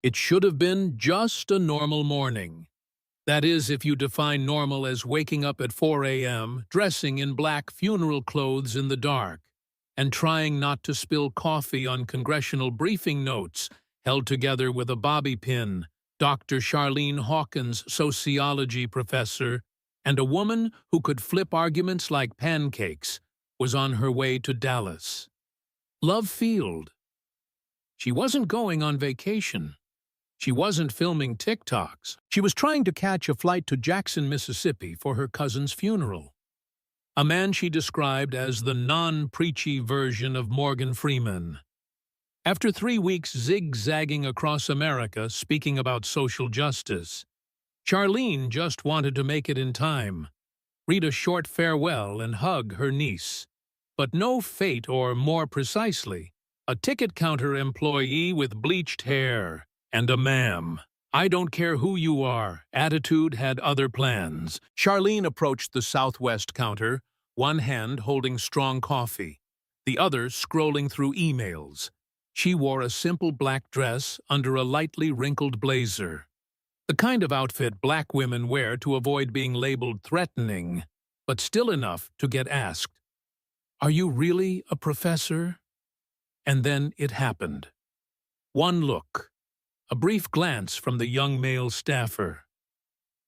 It should have been just a normal morning. That is, if you define normal as waking up at 4 a.m., dressing in black funeral clothes in the dark, and trying not to spill coffee on congressional briefing notes held together with a bobby pin. Dr. Charlene Hawkins, sociology professor, and a woman who could flip arguments like pancakes, was on her way to Dallas. Love Field. She wasn't going on vacation. She wasn't filming TikToks. She was trying to catch a flight to Jackson, Mississippi for her cousin's funeral. A man she described as the non-preachy version of Morgan Freeman. After 3 weeks zigzagging across America speaking about social justice, Charlene just wanted to make it in time, read a short farewell and hug her niece. But no fate, or more precisely, a ticket counter employee with bleached hair and a "ma'am, I don't care who you are" attitude had other plans. Charlene approached the Southwest counter, one hand holding strong coffee, the other scrolling through emails. She wore a simple black dress under a lightly wrinkled blazer, the kind of outfit black women wear to avoid being labeled threatening, but still enough to get asked, "Are you really a professor?" And then it happened. One look, a brief glance from the young male staffer.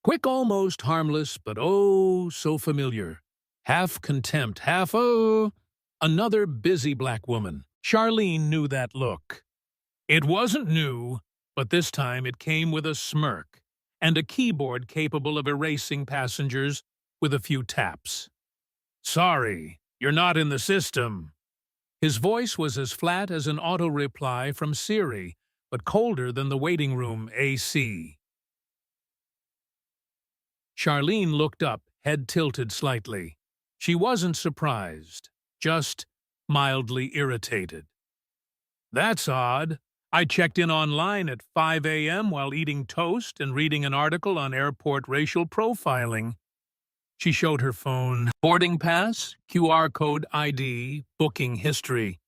Quick, almost harmless, but oh so familiar. Half contempt, half oh. Another busy black woman. Charlene knew that look. It wasn't new, but this time it came with a smirk and a keyboard capable of erasing passengers with a few taps. "Sorry, you're not in the system." His voice was as flat as an auto-reply from Siri, but colder than the waiting room AC. Charlene looked up, head tilted slightly. She wasn't surprised, just mildly irritated. "That's odd. I checked in online at 5 a.m. while eating toast and reading an article on airport racial profiling." She showed her phone. Boarding pass, QR code ID, booking history.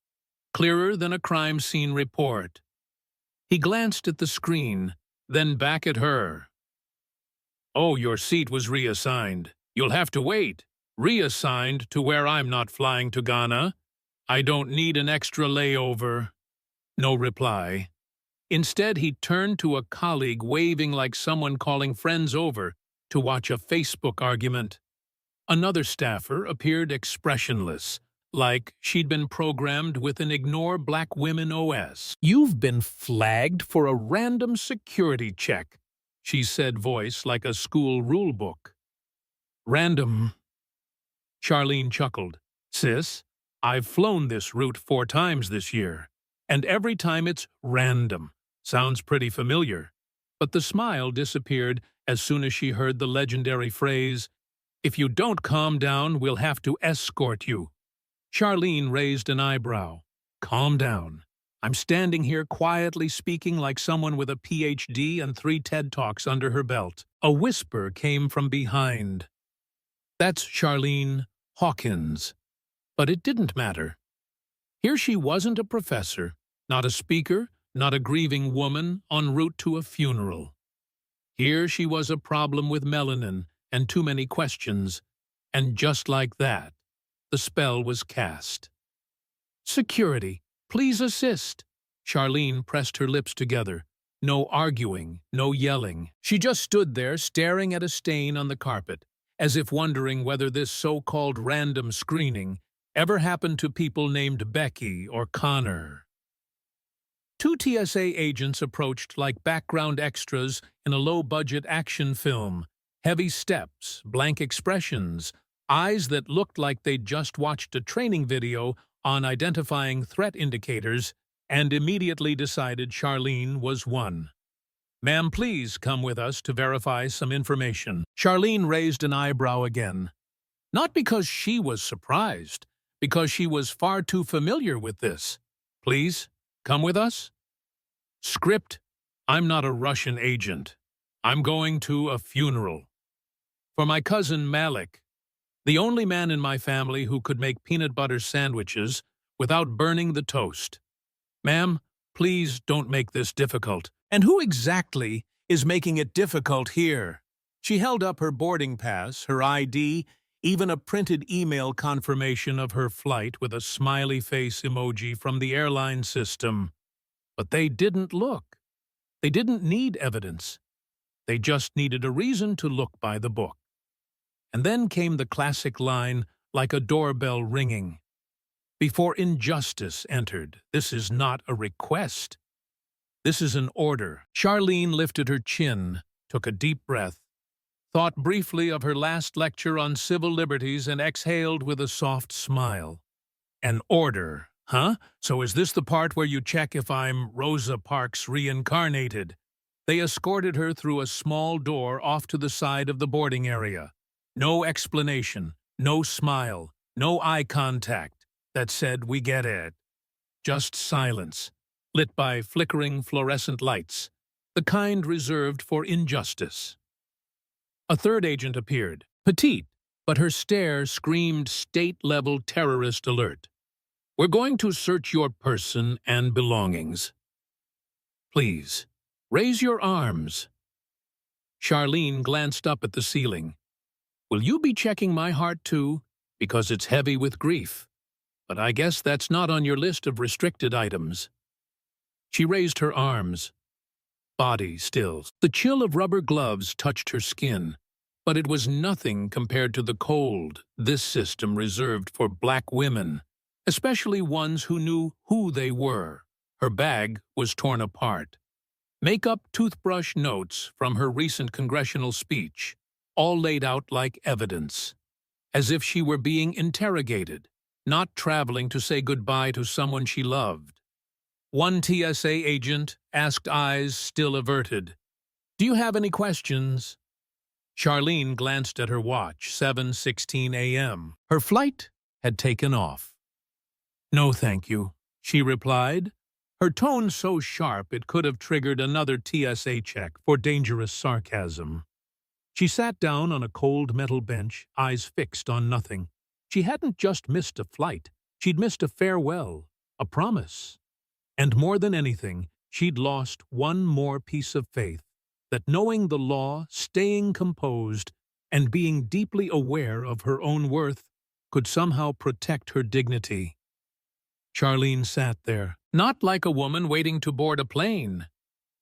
Clearer than a crime scene report. He glanced at the screen, then back at her. "Oh, your seat was reassigned. You'll have to wait. Reassigned to where I'm not flying to Ghana. I don't need an extra layover." No reply. Instead, he turned to a colleague waving like someone calling friends over to watch a Facebook argument. Another staffer appeared expressionless, like she'd been programmed with an Ignore Black Women OS. "You've been flagged for a random security check," she said, voice like a school rulebook. "Random?" Charlene chuckled. "Sis, I've flown this route 4 times this year, and every time it's random. Sounds pretty familiar." But the smile disappeared as soon as she heard the legendary phrase, "If you don't calm down, we'll have to escort you." Charlene raised an eyebrow. "Calm down. I'm standing here quietly speaking like someone with a PhD and 3 TED Talks under her belt." A whisper came from behind. "That's Charlene Hawkins." But it didn't matter. Here she wasn't a professor, not a speaker, not a grieving woman en route to a funeral. Here she was a problem with melanin and too many questions, and just like that, the spell was cast. "Security, please assist." Charlene pressed her lips together. No arguing, no yelling. She just stood there staring at a stain on the carpet, as if wondering whether this so-called random screening ever happened to people named Becky or Connor. 2 TSA agents approached like background extras in a low-budget action film. Heavy steps, blank expressions, eyes that looked like they'd just watched a training video on identifying threat indicators and immediately decided Charlene was one. "Ma'am, please come with us to verify some information." Charlene raised an eyebrow again. Not because she was surprised, because she was far too familiar with this. "Please, come with us?" Script: "I'm not a Russian agent. I'm going to a funeral. For my cousin Malik, the only man in my family who could make peanut butter sandwiches without burning the toast. Ma'am, please don't make this difficult." And who exactly is making it difficult here? She held up her boarding pass, her ID, even a printed email confirmation of her flight with a smiley face emoji from the airline system. But they didn't look. They didn't need evidence. They just needed a reason to look by the book. And then came the classic line, like a doorbell ringing. Before injustice entered, this is not a request. This is an order. Charlene lifted her chin, took a deep breath, thought briefly of her last lecture on civil liberties, and exhaled with a soft smile. An order, huh? So is this the part where you check if I'm Rosa Parks reincarnated? They escorted her through a small door off to the side of the boarding area. No explanation, no smile, no eye contact that said, "We get it." Just silence, lit by flickering fluorescent lights, the kind reserved for injustice. A third agent appeared, petite, but her stare screamed state-level terrorist alert. "We're going to search your person and belongings. Please, raise your arms." Charlene glanced up at the ceiling. "Will you be checking my heart too? Because it's heavy with grief. But I guess that's not on your list of restricted items." She raised her arms, body still. The chill of rubber gloves touched her skin, but it was nothing compared to the cold this system reserved for black women, especially ones who knew who they were. Her bag was torn apart. Makeup, toothbrush, notes from her recent congressional speech, all laid out like evidence, as if she were being interrogated, not traveling to say goodbye to someone she loved. One TSA agent asked, eyes still averted, "Do you have any questions?" Charlene glanced at her watch, 7:16 a.m. Her flight had taken off. "No, thank you," she replied, her tone so sharp it could have triggered another TSA check for dangerous sarcasm. She sat down on a cold metal bench, eyes fixed on nothing. She hadn't just missed a flight. She'd missed a farewell, a promise. And more than anything, she'd lost one more piece of faith, that knowing the law, staying composed, and being deeply aware of her own worth could somehow protect her dignity. Charlene sat there, not like a woman waiting to board a plane,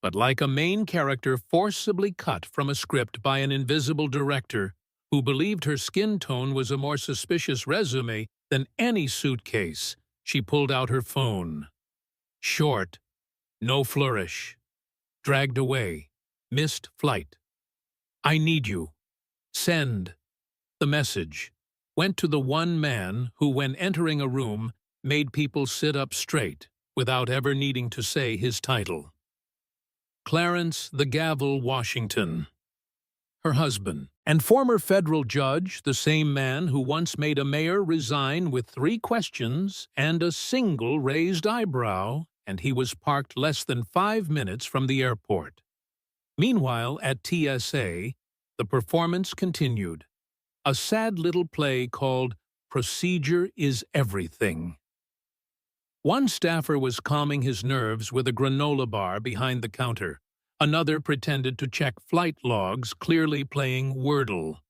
but like a main character forcibly cut from a script by an invisible director who believed her skin tone was a more suspicious resume than any suitcase. She pulled out her phone. Short, no flourish. Dragged away. Missed flight. "I need you." Send. The message went to the one man who, when entering a room, made people sit up straight without ever needing to say his title. Clarence "the Gavel" Washington. Her husband, and former federal judge, the same man who once made a mayor resign with 3 questions and a single raised eyebrow, and he was parked less than 5 minutes from the airport. Meanwhile, at TSA, the performance continued. A sad little play called "Procedure is Everything." One staffer was calming his nerves with a granola bar behind the counter. Another pretended to check flight logs, clearly playing Wordle.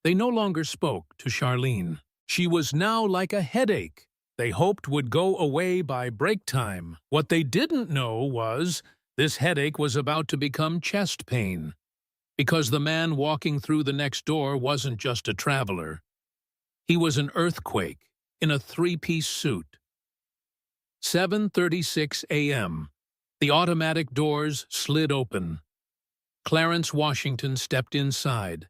They no longer spoke to Charlene. She was now like a headache they hoped would go away by break time. What they didn't know was this headache was about to become chest pain, because the man walking through the next door wasn't just a traveler. He was an earthquake in a 3-piece suit. 7:36 a.m. The automatic doors slid open. Clarence Washington stepped inside.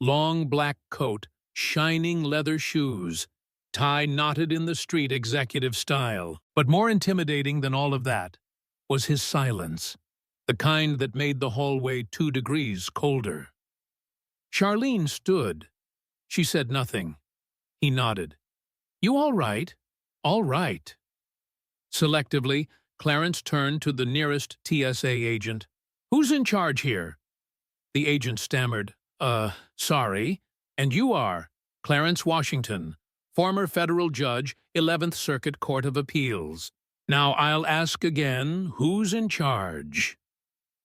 Long black coat, shining leather shoes, tie knotted in the street executive style. But more intimidating than all of that was his silence, the kind that made the hallway 2 degrees colder. Charlene stood. She said nothing. He nodded. "You all right?" "All right." Selectively, Clarence turned to the nearest TSA agent. "Who's in charge here?" The agent stammered, Sorry. And you are?" "Clarence Washington, former federal judge, 11th Circuit Court of Appeals." "Now I'll ask again, who's in charge?"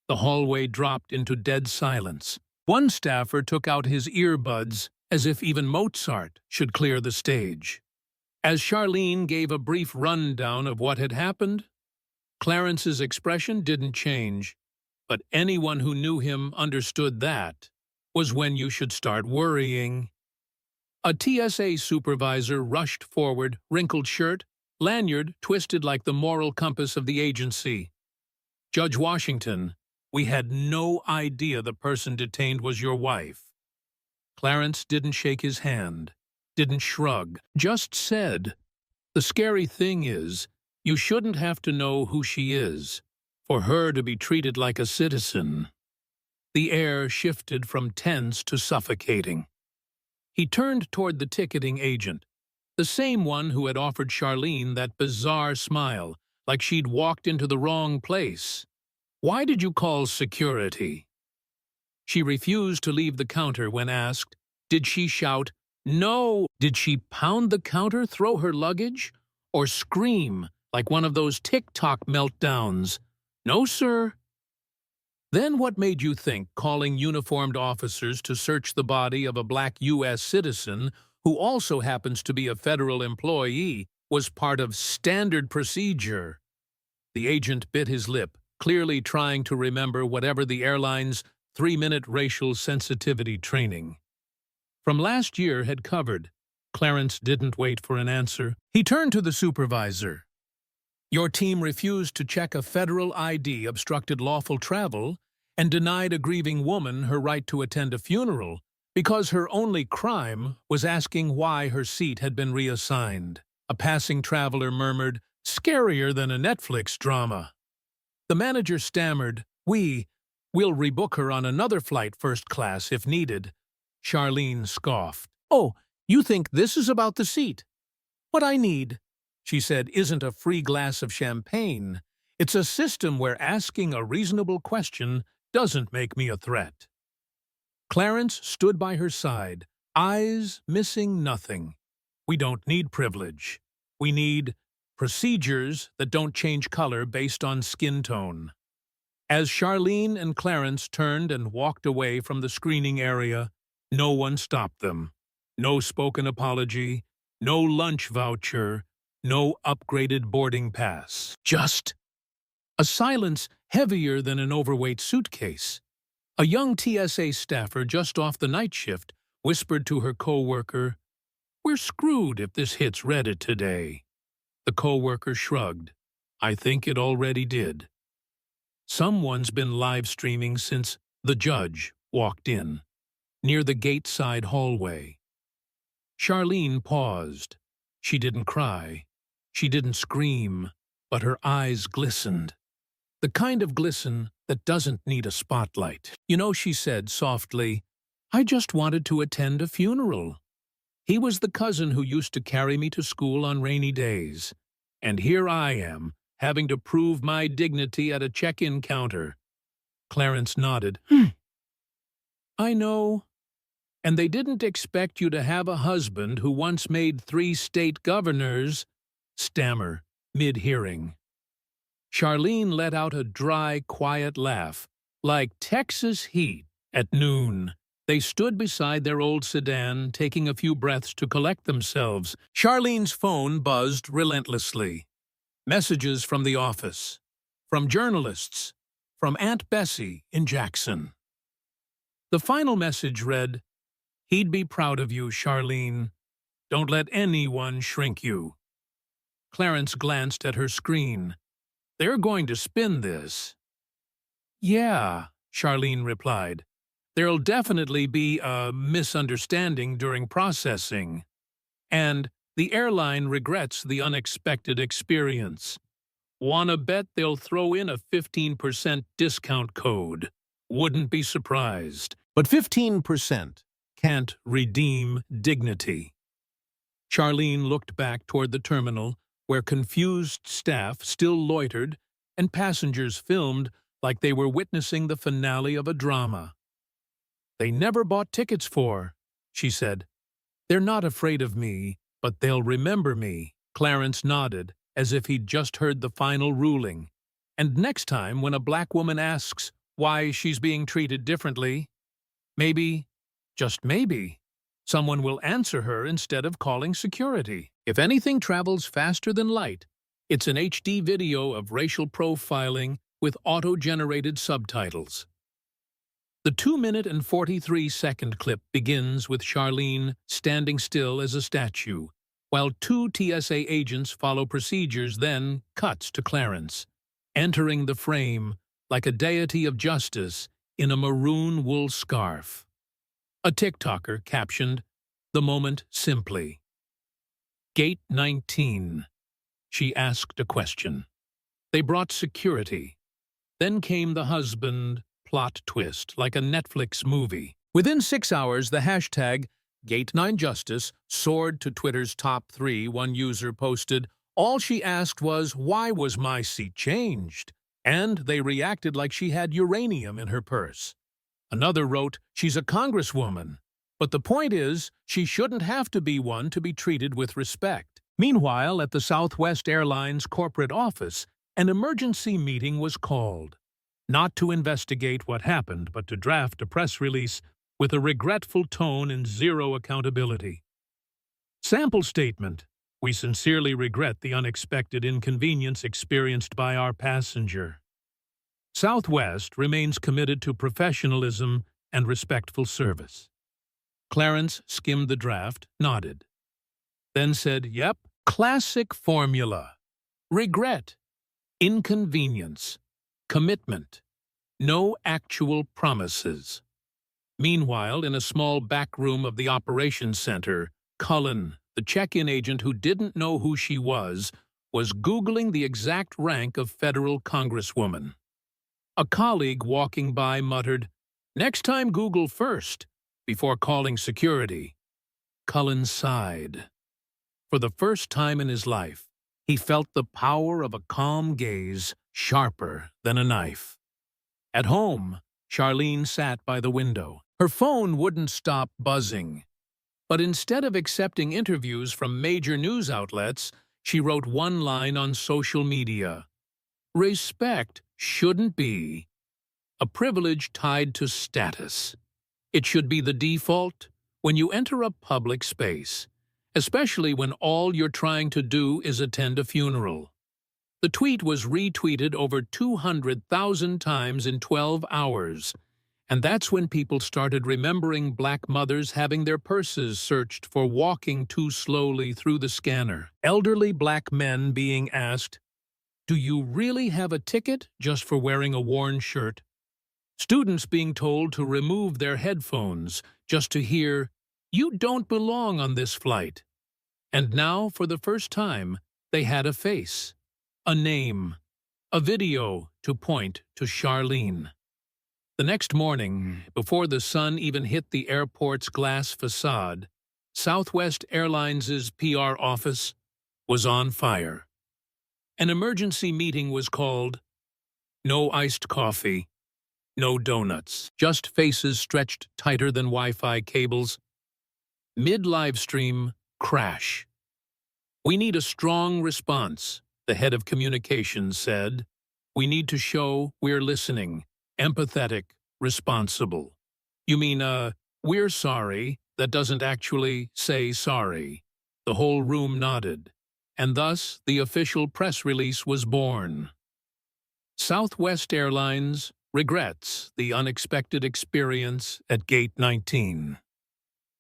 The hallway dropped into dead silence. One staffer took out his earbuds as if even Mozart should clear the stage. As Charlene gave a brief rundown of what had happened, Clarence's expression didn't change, but anyone who knew him understood that was when you should start worrying. A TSA supervisor rushed forward, wrinkled shirt, lanyard twisted like the moral compass of the agency. "Judge Washington, we had no idea the person detained was your wife." Clarence didn't shake his hand, didn't shrug, just said, "The scary thing is, you shouldn't have to know who she is, for her to be treated like a citizen." The air shifted from tense to suffocating. He turned toward the ticketing agent, the same one who had offered Charlene that bizarre smile, like she'd walked into the wrong place. "Why did you call security?" She refused to leave the counter when asked. Did she shout, "No"? Did she pound the counter, throw her luggage, or scream like one of those TikTok meltdowns? "No, sir." Then what made you think calling uniformed officers to search the body of a black U.S. citizen who also happens to be a federal employee was part of standard procedure? The agent bit his lip, clearly trying to remember whatever the airline's 3-minute racial sensitivity training from last year had covered. Clarence didn't wait for an answer. He turned to the supervisor. "Your team refused to check a federal ID, obstructed lawful travel, and denied a grieving woman her right to attend a funeral because her only crime was asking why her seat had been reassigned." A passing traveler murmured, "Scarier than a Netflix drama." The manager stammered, We'll rebook her on another flight first class if needed." Charlene scoffed. "Oh, you think this is about the seat? What I need," she said, "isn't a free glass of champagne. It's a system where asking a reasonable question doesn't make me a threat." Clarence stood by her side, eyes missing nothing. "We don't need privilege. We need procedures that don't change color based on skin tone." As Charlene and Clarence turned and walked away from the screening area, no one stopped them. No spoken apology, no lunch voucher, no upgraded boarding pass. Just a silence heavier than an overweight suitcase. A young TSA staffer just off the night shift whispered to her co-worker, "We're screwed if this hits Reddit today." The co-worker shrugged. "I think it already did." Someone's been live streaming since the judge walked in, near the gate-side hallway. Charlene paused. She didn't cry. She didn't scream, but her eyes glistened. The kind of glisten that doesn't need a spotlight. "You know," she said softly, "I just wanted to attend a funeral. He was the cousin who used to carry me to school on rainy days. And here I am, having to prove my dignity at a check-in counter." Clarence nodded. "I know. And they didn't expect you to have a husband who once made 3 state governors," stammer, mid-hearing. Charlene let out a dry, quiet laugh, like Texas heat at noon. They stood beside their old sedan, taking a few breaths to collect themselves. Charlene's phone buzzed relentlessly. Messages from the office, from journalists, from Aunt Bessie in Jackson. The final message read, "He'd be proud of you, Charlene. Don't let anyone shrink you." Clarence glanced at her screen. "They're going to spin this." "Yeah," Charlene replied. "There'll definitely be a misunderstanding during processing. And the airline regrets the unexpected experience. Wanna bet they'll throw in a 15% discount code? Wouldn't be surprised. But 15% can't redeem dignity." Charlene looked back toward the terminal, where confused staff still loitered and passengers filmed like they were witnessing the finale of a drama. "They never bought tickets for," she said. "They're not afraid of me, but they'll remember me." Clarence nodded, as if he'd just heard the final ruling. "And next time when a black woman asks, why she's being treated differently. Maybe, just maybe, someone will answer her instead of calling security. If anything travels faster than light, it's an HD video of racial profiling with auto-generated subtitles. The 2-minute and 43-second clip begins with Charlene standing still as a statue, while 2 TSA agents follow procedures, then cuts to Clarence, entering the frame like a deity of justice in a maroon wool scarf. A TikToker captioned the moment simply, "Gate 19. She asked a question. They brought security. Then came the husband plot twist, like a Netflix movie. Within 6 hours, the hashtag Gate9Justice soared to Twitter's top 3. One user posted, "All she asked was, why was my seat changed?" And they reacted like she had uranium in her purse. Another wrote, "She's a congresswoman. But the point is, she shouldn't have to be one to be treated with respect." Meanwhile, at the Southwest Airlines corporate office, an emergency meeting was called. Not to investigate what happened, but to draft a press release with a regretful tone and zero accountability. Sample statement: "We sincerely regret the unexpected inconvenience experienced by our passenger. Southwest remains committed to professionalism and respectful service." Clarence skimmed the draft, nodded, then said, "Yep, classic formula. Regret, inconvenience, commitment, no actual promises." Meanwhile, in a small back room of the operations center, Cullen, the check-in agent who didn't know who she was Googling the exact rank of federal congresswoman. A colleague walking by muttered, "Next time Google first," before calling security. Cullen sighed. For the first time in his life, he felt the power of a calm gaze, sharper than a knife. At home, Charlene sat by the window. Her phone wouldn't stop buzzing. But instead of accepting interviews from major news outlets, she wrote one line on social media. "Respect shouldn't be a privilege tied to status. It should be the default when you enter a public space, especially when all you're trying to do is attend a funeral." The tweet was retweeted over 200,000 times in 12 hours, and that's when people started remembering Black mothers having their purses searched for walking too slowly through the scanner. Elderly Black men being asked, "Do you really have a ticket just for wearing a worn shirt?" Students being told to remove their headphones just to hear, "You don't belong on this flight." And now, for the first time, they had a face, a name, a video to point to Charlene. The next morning, before the sun even hit the airport's glass facade, Southwest Airlines' PR office was on fire. An emergency meeting was called. No iced coffee, no donuts, just faces stretched tighter than Wi-Fi cables. Mid-livestream, crash. "We need a strong response," the head of communications said. "We need to show we're listening, empathetic, responsible." "You mean, we're sorry," that doesn't actually say sorry. The whole room nodded, and thus the official press release was born. Southwest Airlines regrets the unexpected experience at Gate 19.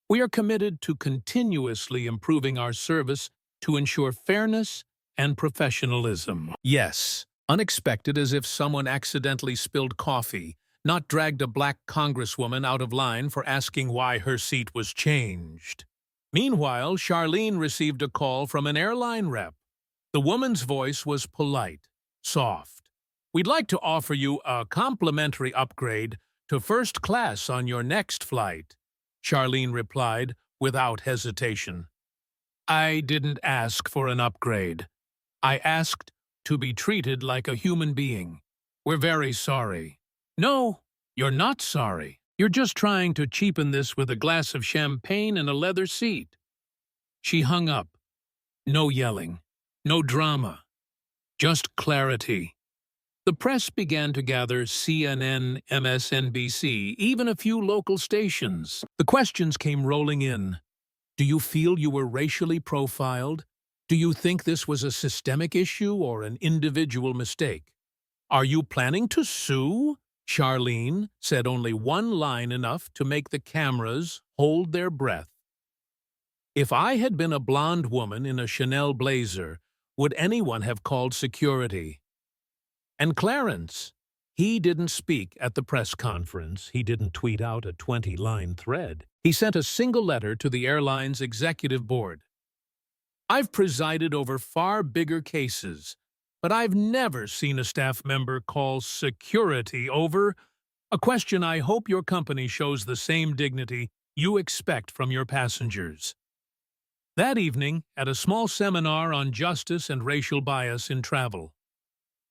"We are committed to continuously improving our service to ensure fairness and professionalism." Yes, unexpected, as if someone accidentally spilled coffee, not dragged a Black congresswoman out of line for asking why her seat was changed. Meanwhile, Charlene received a call from an airline rep. The woman's voice was polite, soft. "We'd like to offer you a complimentary upgrade to first class on your next flight," Charlene replied without hesitation. "I didn't ask for an upgrade. I asked to be treated like a human being. We're very sorry." "No, you're not sorry. You're just trying to cheapen this with a glass of champagne and a leather seat." She hung up. No yelling, no drama, just clarity. The press began to gather: CNN, MSNBC, even a few local stations. The questions came rolling in. Do you feel you were racially profiled? Do you think this was a systemic issue or an individual mistake? Are you planning to sue? Charlene said only one line enough to make the cameras hold their breath. If I had been a blonde woman in a Chanel blazer, would anyone have called security? And Clarence, he didn't speak at the press conference. He didn't tweet out a 20-line thread. He sent a single letter to the airline's executive board. I've presided over far bigger cases, but I've never seen a staff member call security over a question. I hope your company shows the same dignity you expect from your passengers. That evening, at a small seminar on justice and racial bias in travel,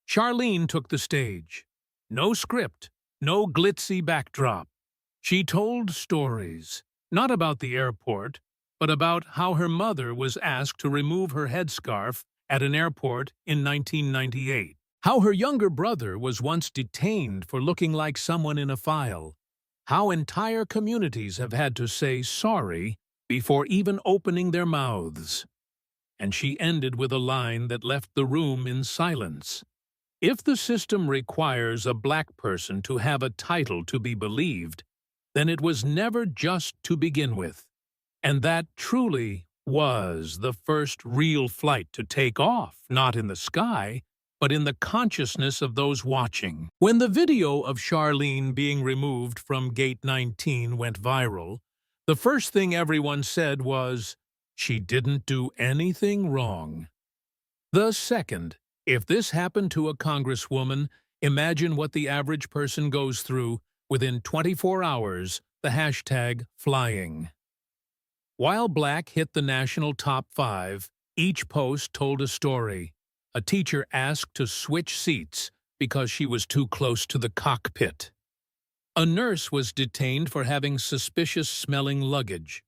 Charlene took the stage. No script, no glitzy backdrop. She told stories, not about the airport, but about how her mother was asked to remove her headscarf at an airport in 1998. How her younger brother was once detained for looking like someone in a file. How entire communities have had to say sorry before even opening their mouths. And she ended with a line that left the room in silence. If the system requires a black person to have a title to be believed, then it was never just to begin with. And that truly was the first real flight to take off, not in the sky, but in the consciousness of those watching. When the video of Charlene being removed from Gate 19 went viral, the first thing everyone said was, she didn't do anything wrong. The second, if this happened to a congresswoman, imagine what the average person goes through within 24 hours, the hashtag flying. While black hit the national top 5, each post told a story. A teacher asked to switch seats because she was too close to the cockpit. A nurse was detained for having suspicious-smelling luggage.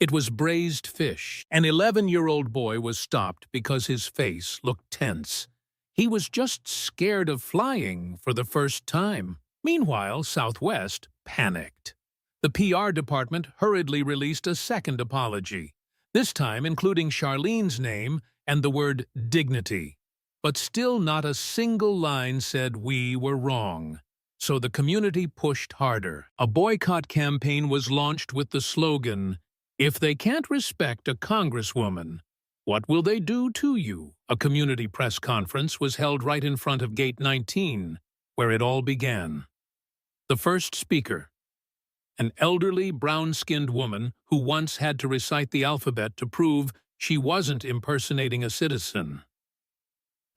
It was braised fish. An 11-year-old boy was stopped because his face looked tense. He was just scared of flying for the first time. Meanwhile, Southwest panicked. The PR department hurriedly released a second apology, this time including Charlene's name and the word dignity. But still not a single line said we were wrong. So the community pushed harder. A boycott campaign was launched with the slogan, if they can't respect a congresswoman, what will they do to you? A community press conference was held right in front of Gate 19, where it all began. The first speaker, an elderly, brown-skinned woman who once had to recite the alphabet to prove she wasn't impersonating a citizen.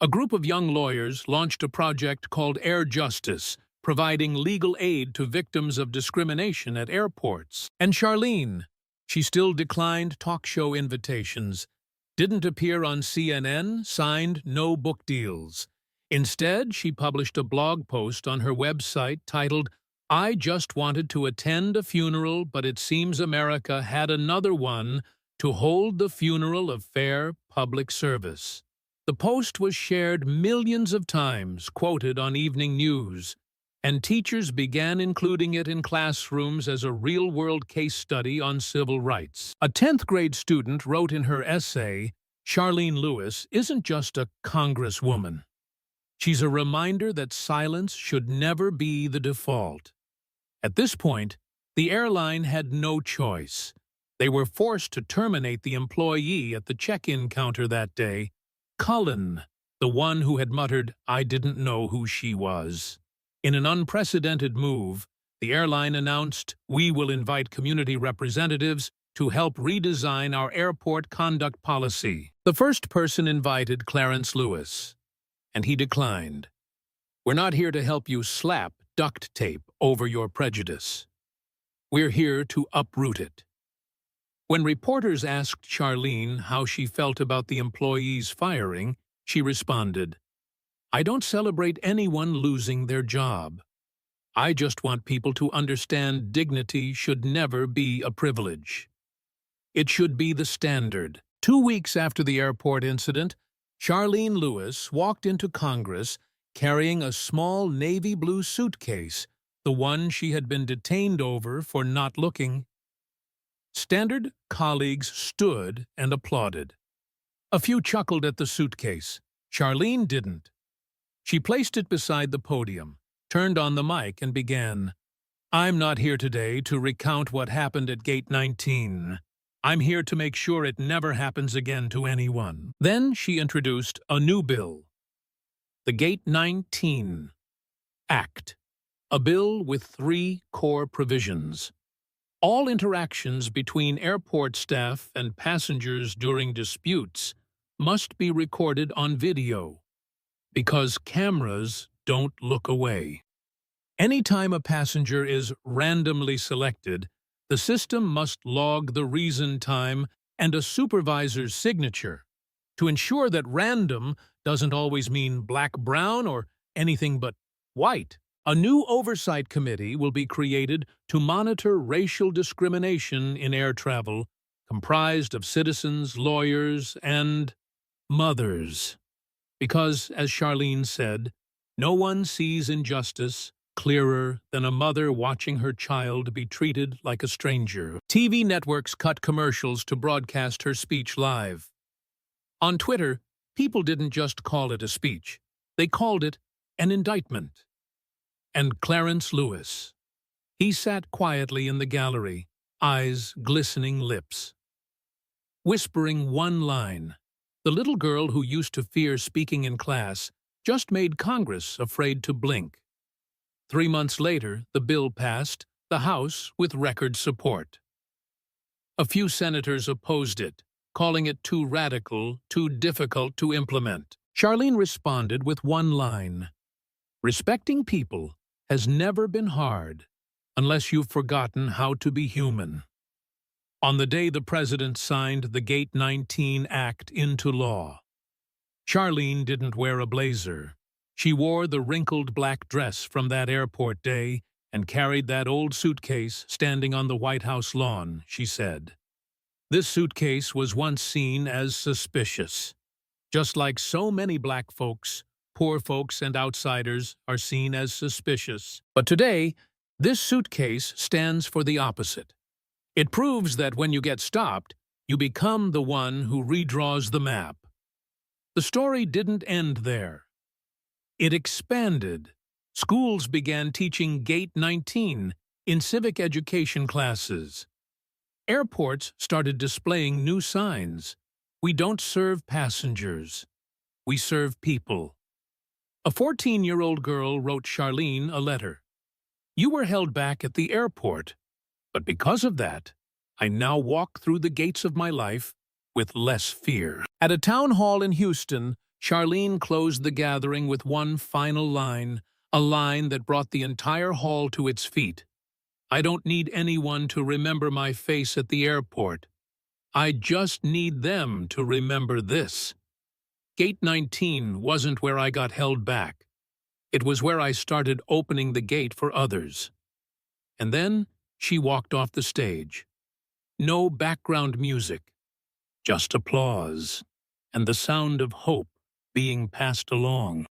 A group of young lawyers launched a project called Air Justice, providing legal aid to victims of discrimination at airports. And Charlene, she still declined talk show invitations, didn't appear on CNN, signed no book deals. Instead, she published a blog post on her website titled, I just wanted to attend a funeral, but it seems America had another one to hold the funeral of fair public service. The post was shared millions of times, quoted on evening news, and teachers began including it in classrooms as a real-world case study on civil rights. A 10th grade student wrote in her essay, Charlene Lewis isn't just a congresswoman. She's a reminder that silence should never be the default. At this point, the airline had no choice. They were forced to terminate the employee at the check-in counter that day, Cullen, the one who had muttered, I didn't know who she was. In an unprecedented move, the airline announced, we will invite community representatives to help redesign our airport conduct policy. The first person invited Clarence Lewis, and he declined. We're not here to help you slap duct tape over your prejudice. We're here to uproot it. When reporters asked Charlene how she felt about the employee's firing, she responded, I don't celebrate anyone losing their job. I just want people to understand dignity should never be a privilege. It should be the standard. 2 weeks after the airport incident, Charlene Lewis walked into Congress carrying a small navy blue suitcase, the one she had been detained over for not looking. Standard colleagues stood and applauded. A few chuckled at the suitcase. Charlene didn't. She placed it beside the podium, turned on the mic, and began, "I'm not here today to recount what happened at Gate 19. I'm here to make sure it never happens again to anyone." Then she introduced a new bill, the Gate 19 Act, a bill with 3 core provisions. All interactions between airport staff and passengers during disputes must be recorded on video, because cameras don't look away. Anytime a passenger is randomly selected, the system must log the reason time and a supervisor's signature to ensure that random doesn't always mean black-brown or anything but white. A new oversight committee will be created to monitor racial discrimination in air travel, comprised of citizens, lawyers, and mothers. Because, as Charlene said, no one sees injustice clearer than a mother watching her child be treated like a stranger. TV networks cut commercials to broadcast her speech live. On Twitter, people didn't just call it a speech. They called it an indictment. And Clarence Lewis. He sat quietly in the gallery, eyes glistening, lips, whispering one line. The little girl who used to fear speaking in class just made Congress afraid to blink. 3 months later, the bill passed the House with record support. A few senators opposed it, calling it too radical, too difficult to implement. Charlene responded with one line, "Respecting people has never been hard, unless you've forgotten how to be human." On the day the president signed the Gate 19 Act into law, Charlene didn't wear a blazer. She wore the wrinkled black dress from that airport day and carried that old suitcase standing on the White House lawn, she said. This suitcase was once seen as suspicious. Just like so many black folks, poor folks and outsiders are seen as suspicious. But today, this suitcase stands for the opposite. It proves that when you get stopped, you become the one who redraws the map. The story didn't end there. It expanded. Schools began teaching Gate 19 in civic education classes. Airports started displaying new signs. We don't serve passengers. We serve people. A 14-year-old girl wrote Charlene a letter. "You were held back at the airport, but because of that, I now walk through the gates of my life with less fear." At a town hall in Houston, Charlene closed the gathering with one final line, a line that brought the entire hall to its feet. "I don't need anyone to remember my face at the airport. I just need them to remember this. Gate 19 wasn't where I got held back. It was where I started opening the gate for others." And then she walked off the stage. No background music, just applause and the sound of hope being passed along.